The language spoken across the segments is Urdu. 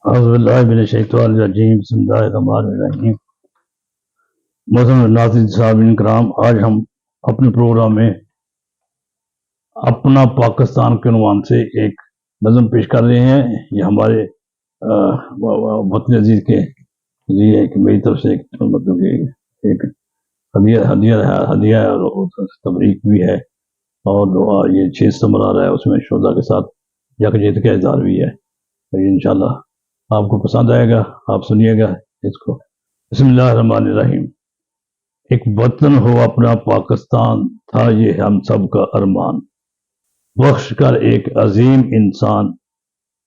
اعوذ باللہ من الشیطان الرجیم بسم اللہ الرحمن الرحیم محترم ناظرین صاحبین کرام، آج ہم اپنے پروگرام میں اپنا پاکستان کے عنوان سے ایک نظم پیش کر رہے ہیں۔ یہ ہمارے وطن عزیز کے لیے ایک میری طرف سے مطلب کہ ایک ہدیہ اور تبریک بھی ہے، اور یہ 6 ستمبر آ رہا ہے، اس میں شہداء کے ساتھ یکجہتی کا اظہار بھی ہے۔ انشاءاللہ آپ کو پسند آئے گا، آپ سنیے گا اس کو۔ بسم اللہ الرحمن الرحیم۔ ایک وطن ہو اپنا پاکستان، تھا یہ ہم سب کا ارمان، بخش کر ایک عظیم انسان،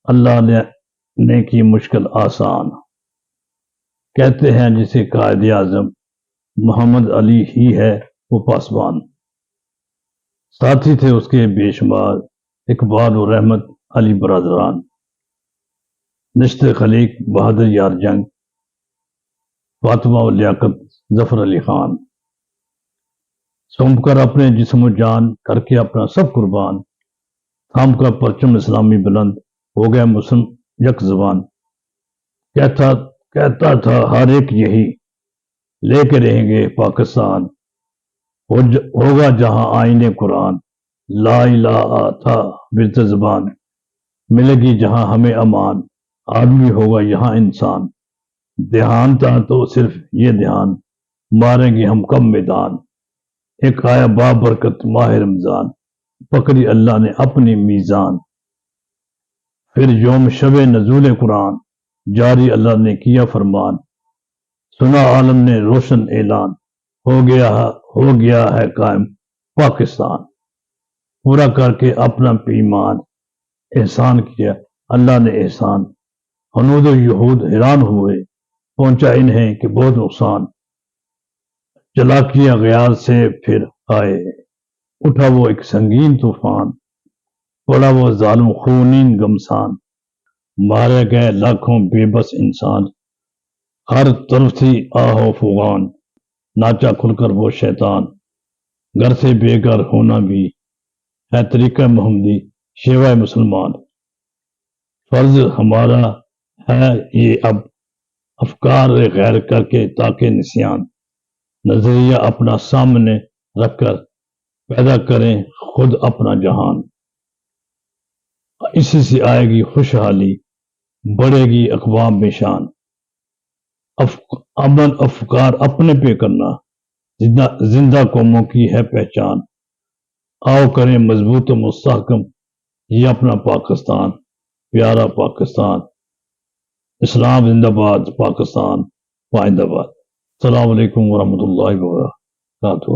اللہ نے کی مشکل آسان۔ کہتے ہیں جسے قائد اعظم، محمد علی ہی ہے وہ پاسبان، ساتھی تھے اس کے بے شمار، اقبال و رحمت علی برادران، نشت خلیق بہادر یار جنگ، فاطمہ و لیاقت ظفر علی خان، سونپ کر اپنے جسم و جان، کر کے اپنا سب قربان، تھام کا پرچم اسلامی بلند، ہو گیا مسلم یک زبان۔ کہتا تھا ہر ایک یہی، لے کے رہیں گے پاکستان، ہوگا جہاں آئین قرآن، لا الہ تھا ورد زبان، ملے گی جہاں ہمیں امان، آدمی ہوگا یہاں انسان، دھیان تھا تو صرف یہ دھیان، ماریں گے ہم کم میدان، ایک آیا بابرکت ماہ رمضان، پکڑی اللہ نے اپنی میزان، پھر یوم شب نزول قرآن، جاری اللہ نے کیا فرمان، سنا عالم نے روشن اعلان، ہو گیا ہے قائم پاکستان، پورا کر کے اپنا پیمان، احسان کیا اللہ نے احسان، ہنود و یہود حیران ہوئے، پہنچا انہیں کہ بہت نقصان، چلا کیا غیار سے پھر آئے، اٹھا وہ ایک سنگین طوفان، پڑا وہ ظالم خونین گمسان، مارے گئے لاکھوں بے بس انسان، ہر طرف تھی آہ و فغان، ناچا کھل کر وہ شیطان، گھر سے بے گھر ہونا بھی ہے طریقہ محمدی، شیوہ مسلمان، فرض ہمارا ہے یہ اب افکار غیر کر کے تاکہ نسیان، نظریہ اپنا سامنے رکھ کر پیدا کریں خود اپنا جہان، اسی سے آئے گی خوشحالی، بڑھے گی اقوام میں شان، امن افکار اپنے پہ کرنا، زندہ قوموں کی ہے پہچان، آؤ کریں مضبوط و مستحکم یہ اپنا پاکستان، پیارا پاکستان، اسلام زندہ باد، پاکستان پائندہ باد۔ السلام علیکم ورحمۃ اللہ وبرکاتہ۔